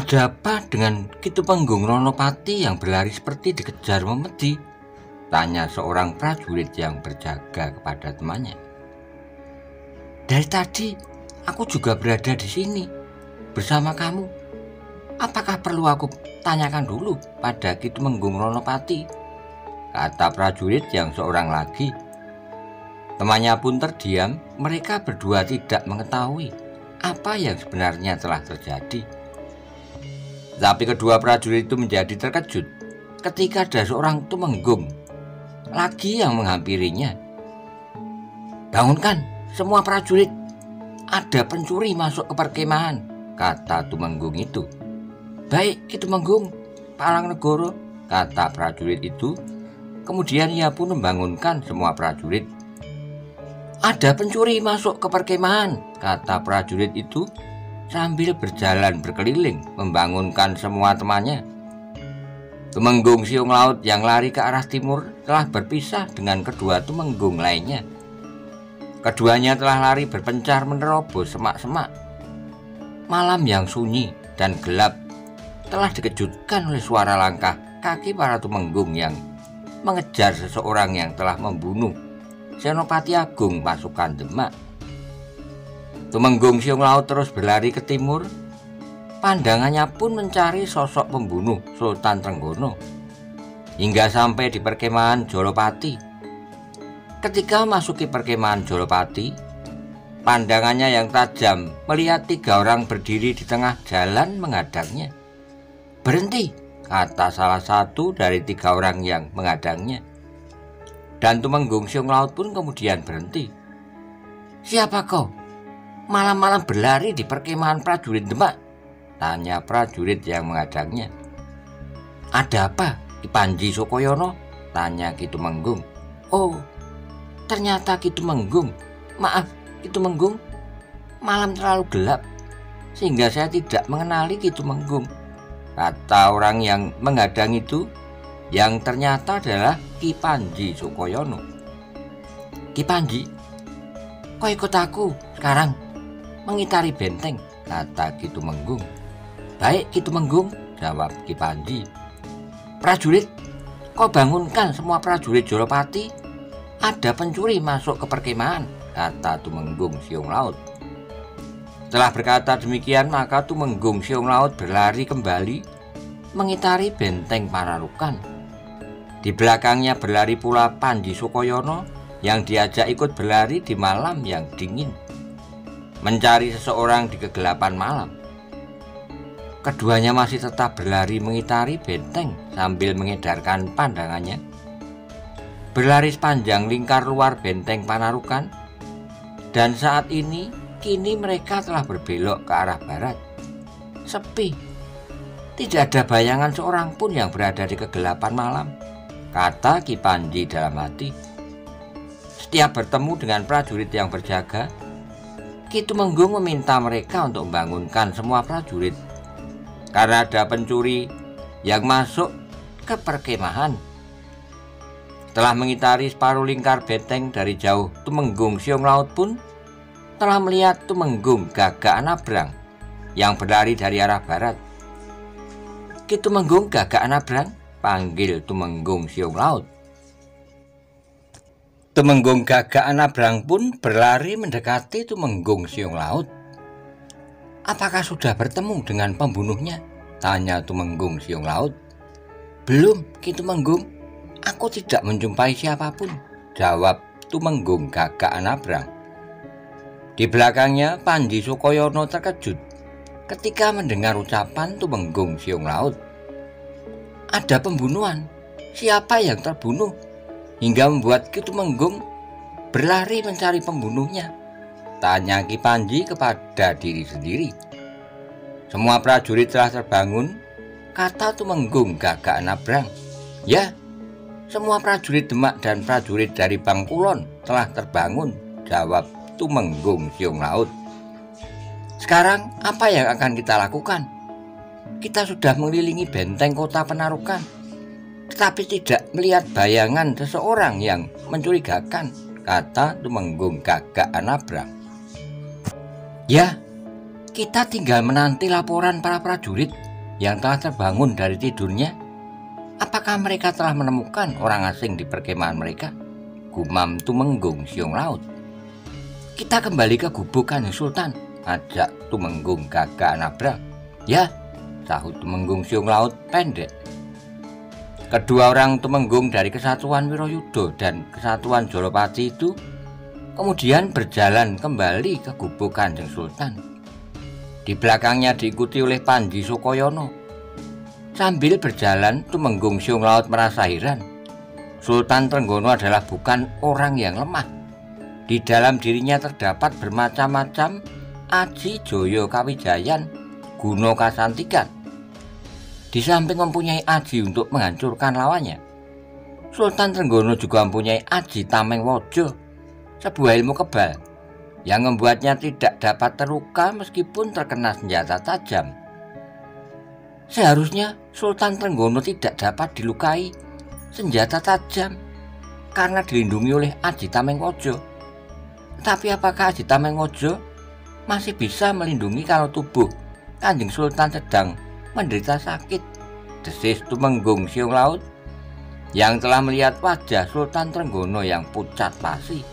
Ada apa dengan Ki Tumenggung Ronopati yang berlari seperti dikejar memedi? Tanya seorang prajurit yang berjaga kepada temannya. Dari tadi aku juga berada di sini bersama kamu. Apakah perlu aku tanyakan dulu pada Ki Tumenggung Ronopati? Kata prajurit yang seorang lagi. Temannya pun terdiam. Mereka berdua tidak mengetahui apa yang sebenarnya telah terjadi. Tapi kedua prajurit itu menjadi terkejut ketika ada seorang tumenggung lagi yang menghampirinya. Bangunkan semua prajurit, ada pencuri masuk ke perkemahan, kata tumenggung itu. Baik, Ki Tumenggung Palangnegoro, kata prajurit itu. Kemudian ia pun membangunkan semua prajurit. Ada pencuri masuk ke perkemahan, kata prajurit itu sambil berjalan berkeliling membangunkan semua temannya. Tumenggung Siung Laut yang lari ke arah timur telah berpisah dengan kedua tumenggung lainnya. Keduanya telah lari berpencar menerobos semak-semak. Malam yang sunyi dan gelap telah dikejutkan oleh suara langkah kaki para tumenggung yang mengejar seseorang yang telah membunuh Senopati Agung pasukan Demak. Tumenggung Siung Laut terus berlari ke timur. Pandangannya pun mencari sosok pembunuh Sultan Trenggono hingga sampai di perkemahan Jolopati. Ketika memasuki perkemahan Jolopati, pandangannya yang tajam melihat 3 orang berdiri di tengah jalan menghadangnya. Berhenti, kata salah satu dari 3 orang yang menghadangnya. Dan Tumenggung Siung Laut pun kemudian berhenti. Siapa kau? Malam-malam berlari di perkemahan prajurit Demak, tanya prajurit yang menghadangnya. Ada apa, Ki Panji Sukoyono? Tanya Ki Tumenggung. Oh, ternyata Ki Tumenggung. Maaf, Ki Tumenggung, malam terlalu gelap sehingga saya tidak mengenali Ki Tumenggung, kata orang yang menghadang itu, yang ternyata adalah Ki Panji Sukoyono. Ki Panji, kau ikut aku sekarang mengitari benteng, kata Ki Tumenggung. Baik, Ki Tumenggung, jawab Ki Panji. Prajurit, kau bangunkan semua prajurit Jolopati. Ada pencuri masuk ke perkemahan, kata Tumenggung Siung Laut. Setelah berkata demikian, maka Tumenggung Siung Laut berlari kembali mengitari benteng Panarukan. Di belakangnya berlari pula Panji Sukoyono yang diajak ikut berlari di malam yang dingin, mencari seseorang di kegelapan malam. Keduanya masih tetap berlari mengitari benteng sambil mengedarkan pandangannya. Berlari sepanjang lingkar luar benteng Panarukan, dan saat ini kini mereka telah berbelok ke arah barat. Sepi, tidak ada bayangan seorang pun yang berada di kegelapan malam, kata Ki Panji dalam hati. Setiap bertemu dengan prajurit yang berjaga, Ki Tumenggung meminta mereka untuk membangunkan semua prajurit karena ada pencuri yang masuk ke perkemahan. Setelah mengitari separuh lingkar benteng dari jauh, Tumenggung Siung Laut pun telah melihat Tumenggung Gagak Anabrang yang berlari dari arah barat. Ki Tumenggung Gagak Anabrang, panggil Tumenggung Siung Laut. Tumenggung Gagak Anabrang pun berlari mendekati Tumenggung Siung Laut. Apakah sudah bertemu dengan pembunuhnya? Tanya Tumenggung Siung Laut. Belum, Ki Tumenggung. Aku tidak menjumpai siapapun, jawab Tumenggung Gagak Anabrang. Di belakangnya Panji Sukoyono terkejut ketika mendengar ucapan Tumenggung Siung Laut. Ada pembunuhan. Siapa yang terbunuh hingga membuat Ki Tumenggung berlari mencari pembunuhnya? Tanya Ki Panji kepada diri sendiri. Semua prajurit telah terbangun, kata Tumenggung Gagak Anabrang. Ya, semua prajurit Demak dan prajurit dari Bangkulon telah terbangun, jawab Tumenggung Siung Laut. Sekarang apa yang akan kita lakukan? Kita sudah mengelilingi benteng kota Panarukan, tetapi tidak melihat bayangan seseorang yang mencurigakan, kata Tumenggung Gagak Anabrang. Ya, kita tinggal menanti laporan para prajurit, yang telah terbangun dari tidurnya? Apakah mereka telah menemukan orang asing di perkemahan mereka? Gumam Tumenggung Siung Laut. Kita kembali ke gubuk Kanjeng Sultan, ajak Tumenggung Gagak Nabrang. Ya, sahut Tumenggung Siung Laut pendek. Kedua orang Tumenggung dari Kesatuan Wiroyuda dan Kesatuan Jolopati itu kemudian berjalan kembali ke gubuk Kanjeng Sultan. Di belakangnya diikuti oleh Panji Sukoyono. Sambil berjalan, Tumenggung Siung Laut merasa heran. Sultan Trenggono adalah bukan orang yang lemah. Di dalam dirinya terdapat bermacam-macam aji Joyo Kawijayan, Guno Kasantikan. Di samping mempunyai aji untuk menghancurkan lawannya, Sultan Trenggono juga mempunyai aji Tameng Wojo, sebuah ilmu kebal yang membuatnya tidak dapat terluka meskipun terkena senjata tajam. Seharusnya Sultan Trenggono tidak dapat dilukai senjata tajam karena dilindungi oleh aji Tameng Wojo. Tapi apakah aji Tameng Wojo masih bisa melindungi kalau tubuh Kanjeng Sultan sedang menderita sakit? Desis Tumenggung Siung Laut yang telah melihat wajah Sultan Trenggono yang pucat pasi.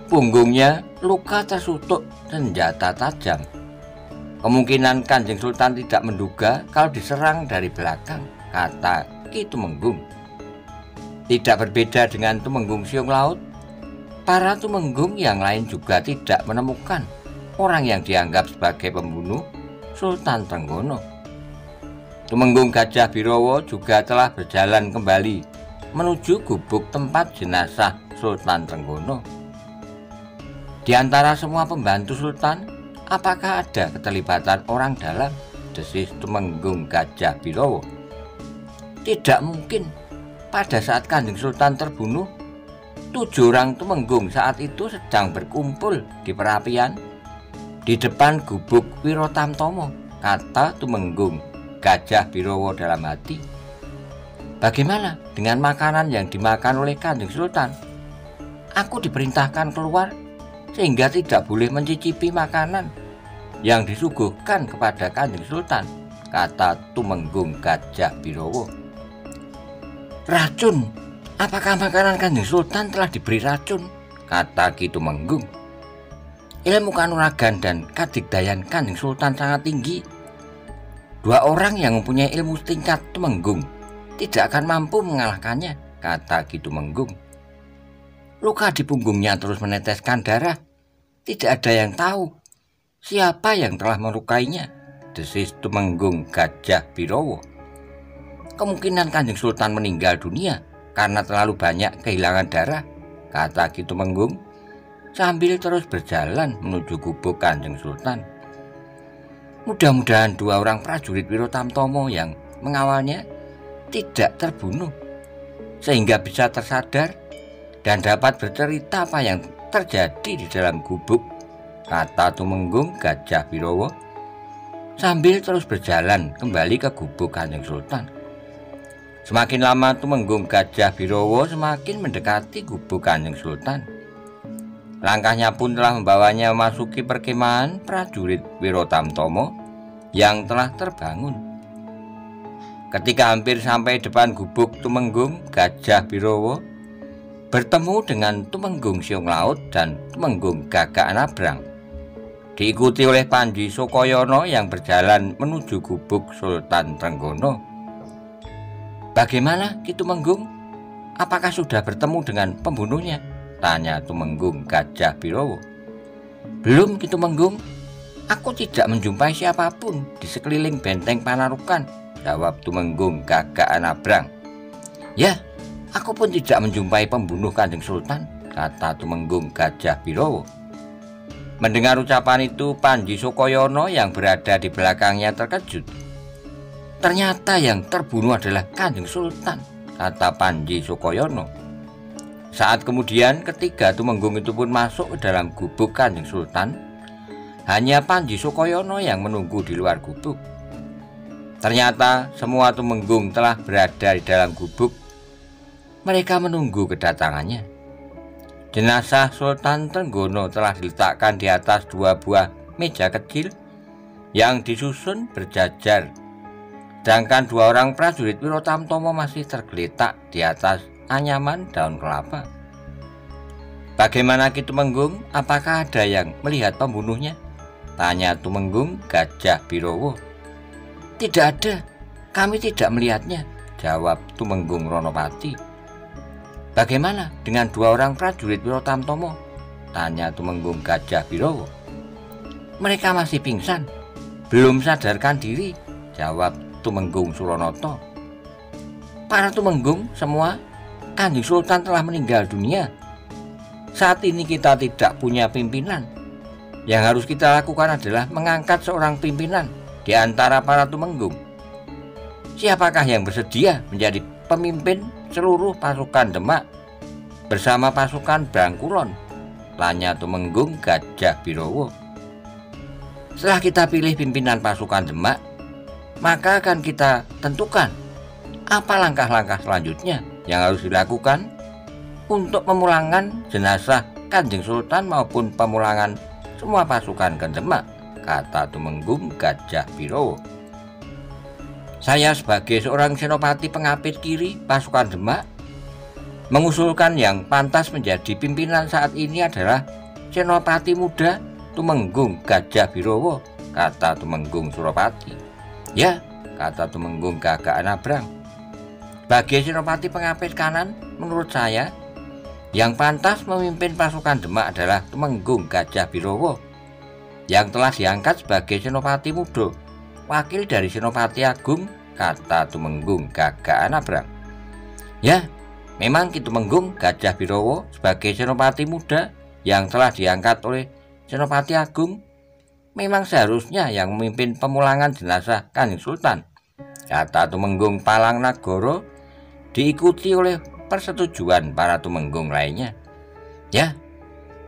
Punggungnya luka tersutuk senjata tajam. Kemungkinan Kanjeng Sultan tidak menduga kalau diserang dari belakang, kata Ki Tumenggung. Tidak berbeda dengan Tumenggung Siung Laut, para Tumenggung yang lain juga tidak menemukan orang yang dianggap sebagai pembunuh Sultan Trenggono. Tumenggung Gajah Birowo juga telah berjalan kembali menuju gubuk tempat jenazah Sultan Trenggono. Di antara semua pembantu Sultan, apakah ada keterlibatan orang dalam? Desis Tumenggung Gajah Birowo. Tidak mungkin. Pada saat Kanjeng Sultan terbunuh, 7 orang Tumenggung saat itu sedang berkumpul di perapian di depan gubuk Wirotamtomo, kata Tumenggung Gajah Birowo dalam hati. Bagaimana dengan makanan yang dimakan oleh Kanjeng Sultan? Aku diperintahkan keluar sehingga tidak boleh mencicipi makanan yang disuguhkan kepada Kanjeng Sultan, kata Tumenggung Gajah Birowo. Racun? Apakah makanan Kanjeng Sultan telah diberi racun? Kata Ki Tumenggung. Ilmu kanuragan dan kadigdayan Kanjeng Sultan sangat tinggi. 2 orang yang mempunyai ilmu setingkat Tumenggung tidak akan mampu mengalahkannya, kata Ki Tumenggung. Luka di punggungnya terus meneteskan darah. Tidak ada yang tahu siapa yang telah melukainya, desis Tumenggung Gajah Birowo. Kemungkinan Kanjeng Sultan meninggal dunia karena terlalu banyak kehilangan darah, kata Ki Tumenggung sambil terus berjalan menuju gubuk Kanjeng Sultan. Mudah-mudahan 2 orang prajurit Wirotamtomo yang mengawalnya tidak terbunuh sehingga bisa tersadar dan dapat bercerita apa yang terjadi di dalam gubuk, kata Tumenggung Gajah Birowo sambil terus berjalan kembali ke gubuk Kanjeng Sultan. Semakin lama Tumenggung Gajah Birowo semakin mendekati gubuk Kanjeng Sultan. Langkahnya pun telah membawanya memasuki perkemahan prajurit Wirotamtomo yang telah terbangun. Ketika hampir sampai depan gubuk Tumenggung Gajah Birowo bertemu dengan Tumenggung Siung Laut dan Tumenggung Gagak Nabrang, diikuti oleh Panji Sukoyono yang berjalan menuju gubuk Sultan Trenggono. Bagaimana Ki Tumenggung? Apakah sudah bertemu dengan pembunuhnya? Tanya Tumenggung Gajah Birowo. Belum Ki Tumenggung, aku tidak menjumpai siapapun di sekeliling benteng Panarukan, jawab Tumenggung Gagak Nabrang. Ya, aku pun tidak menjumpai pembunuh Kanjeng Sultan, kata Tumenggung Gajah Birowo. Mendengar ucapan itu, Panji Sukoyono yang berada di belakangnya terkejut. Ternyata yang terbunuh adalah Kanjeng Sultan, kata Panji Sukoyono. Saat kemudian ketiga Tumenggung itu pun masuk ke dalam gubuk Kanjeng Sultan. Hanya Panji Sukoyono yang menunggu di luar gubuk. Ternyata semua Tumenggung telah berada di dalam gubuk. Mereka menunggu kedatangannya. Jenazah Sultan Trenggono telah diletakkan di atas 2 buah meja kecil yang disusun berjajar Sedangkan dua orang prajurit Wirotamtomo masih tergeletak di atas anyaman daun kelapa. "Bagaimana Ki Tumenggung? Apakah ada yang melihat pembunuhnya?" tanya Tumenggung Gajah Birowo. "Tidak ada, kami tidak melihatnya," jawab Tumenggung Ronopati. "Bagaimana dengan dua orang prajurit Wirotamtomo?" tanya Tumenggung Gajah Birowo. "Mereka masih pingsan, belum sadarkan diri," jawab Tumenggung Suronoto. "Para Tumenggung semua, Kanjeng Sultan telah meninggal dunia. Saat ini kita tidak punya pimpinan. Yang harus kita lakukan adalah mengangkat seorang pimpinan di antara para Tumenggung. Siapakah yang bersedia menjadi pemimpin seluruh pasukan Demak bersama pasukan Bangkulon?" tanya Tumenggung Gajah Birowo. "Setelah kita pilih pimpinan pasukan Demak, maka akan kita tentukan apa langkah-langkah selanjutnya yang harus dilakukan untuk pemulangan jenazah Kanjeng Sultan maupun pemulangan semua pasukan ke Demak," kata Tumenggung Gajah Birowo. "Saya sebagai seorang senopati pengapit kiri pasukan Demak mengusulkan yang pantas menjadi pimpinan saat ini adalah Senopati Muda Tumenggung Gajah Birowo," kata Tumenggung Suropati. "Ya," kata Tumenggung Gagak Nabrang, "sebagai senopati pengapit kanan, menurut saya yang pantas memimpin pasukan Demak adalah Tumenggung Gajah Birowo yang telah diangkat sebagai senopati muda, wakil dari Senopati Agung," kata Tumenggung Gagak Nabrang. "Ya, memang Ki Tumenggung Gajah Birowo sebagai senopati muda yang telah diangkat oleh Senopati Agung memang seharusnya yang memimpin pemulangan jenazah Kanjeng Sultan," kata Tumenggung Palang Nagoro, diikuti oleh persetujuan para Tumenggung lainnya. "Ya,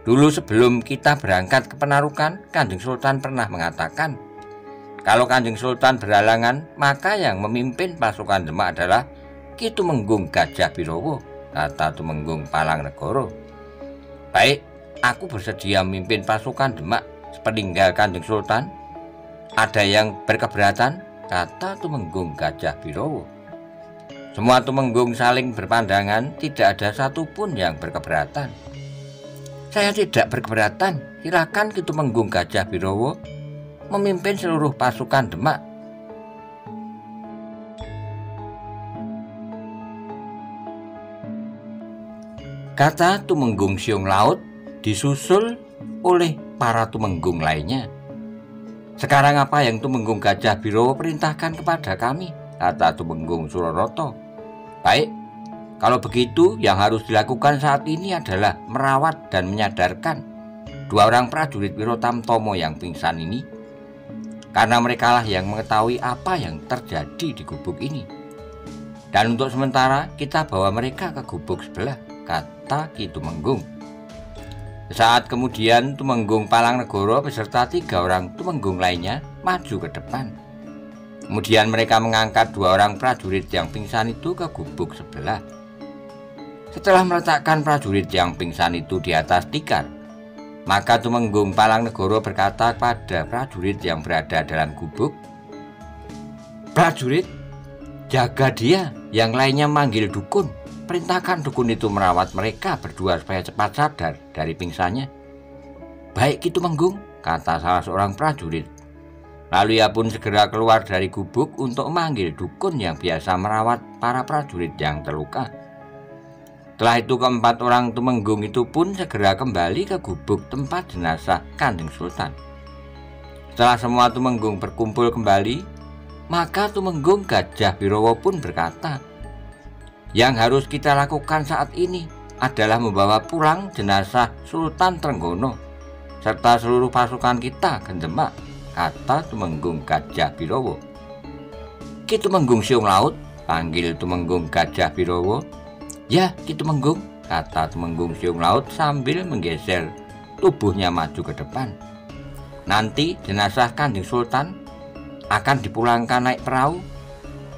dulu sebelum kita berangkat ke Penarukan, Kanjeng Sultan pernah mengatakan kalau Kanjeng Sultan berhalangan, maka yang memimpin pasukan Demak adalah Ki Tumenggung Gajah Birowo," kata Tumenggung Palang Nagoro. "Baik, aku bersedia memimpin pasukan Demak sepeninggal Kanjeng Sultan. Ada yang berkeberatan?" kata Tumenggung Gajah Birowo. Semua Tumenggung saling berpandangan, tidak ada satupun yang berkeberatan. "Saya tidak berkeberatan, silakan Ki Tumenggung Gajah Birowo memimpin seluruh pasukan Demak," kata Tumenggung Siung Laut, disusul oleh para Tumenggung lainnya. "Sekarang apa yang Tumenggung Gajah Birowo perintahkan kepada kami?" kata Tumenggung Suronoto. "Baik, kalau begitu yang harus dilakukan saat ini adalah merawat dan menyadarkan dua orang prajurit Wirotamtomo yang pingsan ini, karena merekalah yang mengetahui apa yang terjadi di gubuk ini. Dan untuk sementara kita bawa mereka ke gubuk sebelah," kata Ki Tumenggung. Saat kemudian Tumenggung Palang Negoro beserta 3 orang Tumenggung lainnya maju ke depan. Kemudian mereka mengangkat 2 orang prajurit yang pingsan itu ke gubuk sebelah. Setelah meletakkan prajurit yang pingsan itu di atas tikar, maka Tumenggung Palang Negoro berkata kepada prajurit yang berada dalam gubuk, "Prajurit, jaga dia." Yang lainnya manggil dukun. "Perintahkan dukun itu merawat mereka berdua supaya cepat sadar dari pingsannya." "Baik Ki Tumenggung," kata salah seorang prajurit. Lalu ia pun segera keluar dari gubuk untuk memanggil dukun yang biasa merawat para prajurit yang terluka. Setelah itu keempat orang Tumenggung itu pun segera kembali ke gubuk tempat jenazah Kanjeng Sultan. Setelah semua Tumenggung berkumpul kembali, maka Tumenggung Gajah Birowo pun berkata, "Yang harus kita lakukan saat ini adalah membawa pulang jenazah Sultan Trenggono serta seluruh pasukan kita ke Demak," kata Tumenggung Gajah Birowo. "Ki Tumenggung Siung Laut," panggil Tumenggung Gajah Birowo. "Ya Ki Tumenggung," kata Tumenggung Siung Laut sambil menggeser tubuhnya maju ke depan. "Nanti jenazah Kanjeng Sultan akan dipulangkan naik perahu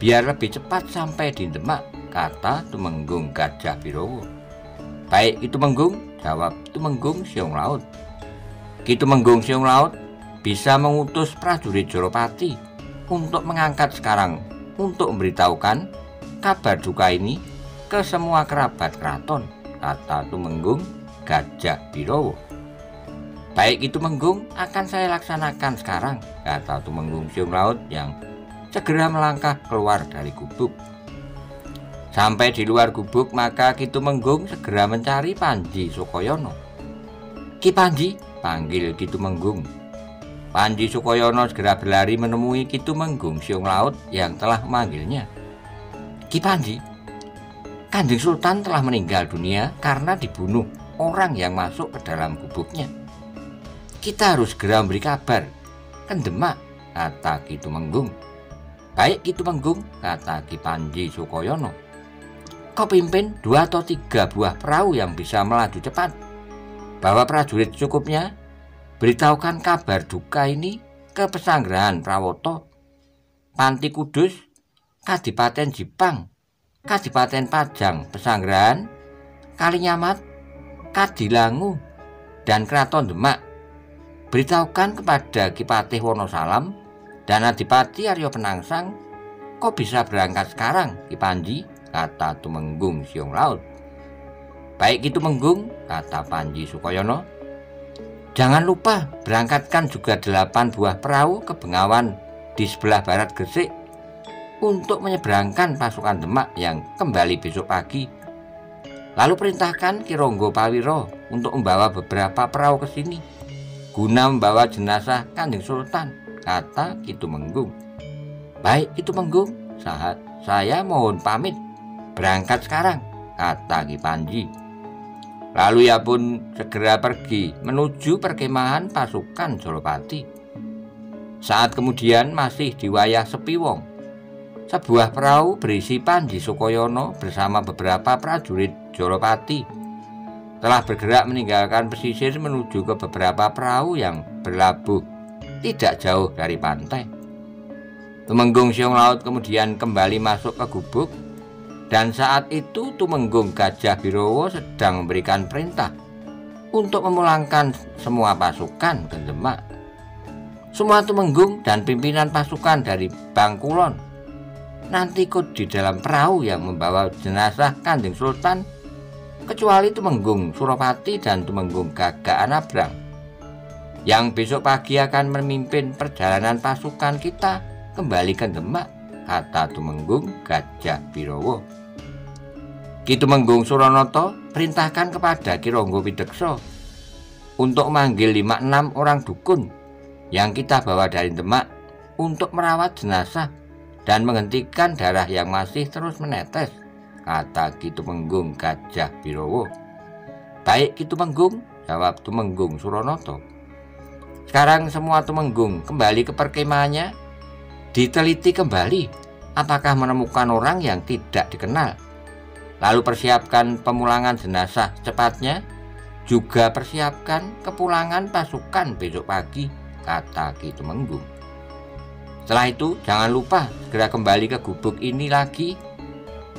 biar lebih cepat sampai di Demak," kata Tumenggung Gajah Birowo. "Baik Ki Tumenggung," jawab Tumenggung Siung Laut. Ki Tumenggung Siung Laut bisa mengutus prajurit Joropati untuk mengangkat sekarang untuk memberitahukan kabar duka ini ke semua kerabat keraton, kata Tumenggung Gajah Birowo. Baik Ki Tumenggung, akan saya laksanakan sekarang, kata Tumenggung Siung Laut yang segera melangkah keluar dari gubuk. Sampai di luar gubuk, maka Ki Tumenggung segera mencari Panji Sukoyono. Ki Panji, panggil Ki Tumenggung. Panji Sukoyono segera berlari menemui Ki Tumenggung Siung Laut yang telah memanggilnya. Ki Panji, Kanjeng Sultan telah meninggal dunia karena dibunuh orang yang masuk ke dalam gubuknya. Kita harus segera memberi kabar ke Demak, kata Ki Tumenggung. Baik Ki Tumenggung, kata Ki Panji Sukoyono. Kau pimpin 2 atau 3 buah perahu yang bisa melaju cepat. Bawa prajurit cukupnya, beritahukan kabar duka ini ke Pesanggerahan Prawoto, Panti Kudus, Kadipaten Jipang, Kadipaten Pajang, Pesanggerahan, Kalinyamat, Kadilangu, dan Kraton Demak. Beritahukan kepada Ki Patih Wonosalam dan Adipati Aryo Penangsang, kau bisa berangkat sekarang, Ki Panji, kata Tumenggung Siung Laut. Baik Ki Tumenggung, kata Panji Sukoyono. Jangan lupa berangkatkan juga 8 buah perahu ke Bengawan di sebelah barat Gresik untuk menyeberangkan pasukan Demak yang kembali besok pagi. Lalu perintahkan Ki Ronggo Pawiro untuk membawa beberapa perahu ke sini guna membawa jenazah Kanjeng Sultan, kata Ki Tumenggung. Baik Ki Tumenggung, sahat, saya mohon pamit berangkat sekarang, kata Ki Panji. Lalu ia pun segera pergi menuju perkemahan pasukan Jolopati. Saat kemudian masih di wayah sepi wong, sebuah perahu berisi Panji Sukoyono bersama beberapa prajurit Jolopati telah bergerak meninggalkan pesisir menuju ke beberapa perahu yang berlabuh tidak jauh dari pantai. Tumenggung Siung Laut kemudian kembali masuk ke gubuk, dan saat itu Tumenggung Gajah Birowo sedang memberikan perintah untuk memulangkan semua pasukan ke Demak. Semua Tumenggung dan pimpinan pasukan dari Bangkulon nanti ikut di dalam perahu yang membawa jenazah Kanjeng Sultan, kecuali Tumenggung Suropati dan Tumenggung Gagak Anabrang, yang besok pagi akan memimpin perjalanan pasukan kita kembali ke Demak, kata Tumenggung Gajah Birowo. Ki Tumenggung Suronoto perintahkan kepada Ki Ronggo Pidekso untuk memanggil 5-6 orang dukun yang kita bawa dari Demak untuk merawat jenazah dan menghentikan darah yang masih terus menetes, kata Ki Tumenggung Gajah Birowo. Baik Ki Tumenggung, jawab Tumenggung Suronoto. Sekarang semua Tumenggung kembali ke perkemahannya, diteliti kembali apakah menemukan orang yang tidak dikenal. Lalu persiapkan pemulangan jenazah secepatnya, juga persiapkan kepulangan pasukan besok pagi, kata Ki Tumenggung. Setelah itu jangan lupa segera kembali ke gubuk ini lagi,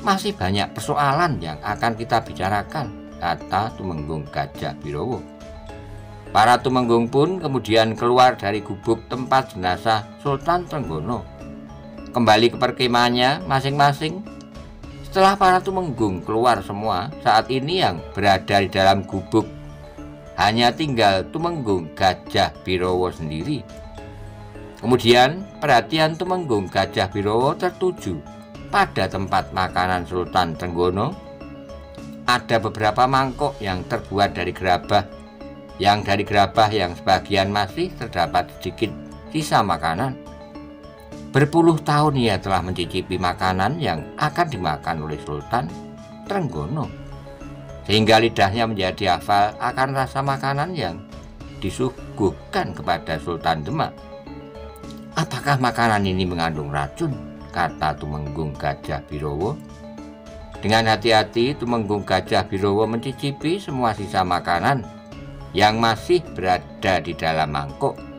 masih banyak persoalan yang akan kita bicarakan, kata Tumenggung Gajah Birowo. Para Tumenggung pun kemudian keluar dari gubuk tempat jenazah Sultan Trenggono, kembali ke perkemahannya masing-masing. Setelah para Tumenggung keluar semua, saat ini yang berada di dalam gubuk hanya tinggal Tumenggung Gajah Birowo sendiri. Kemudian perhatian Tumenggung Gajah Birowo tertuju pada tempat makanan Sultan Trenggono. Ada beberapa mangkok yang terbuat dari gerabah, yang sebagian masih terdapat sedikit sisa makanan. Berpuluh tahun ia telah mencicipi makanan yang akan dimakan oleh Sultan Trenggono, sehingga lidahnya menjadi hafal akan rasa makanan yang disuguhkan kepada Sultan Demak. Apakah makanan ini mengandung racun, kata Tumenggung Gajah Birowo. Dengan hati-hati Tumenggung Gajah Birowo mencicipi semua sisa makanan yang masih berada di dalam mangkok.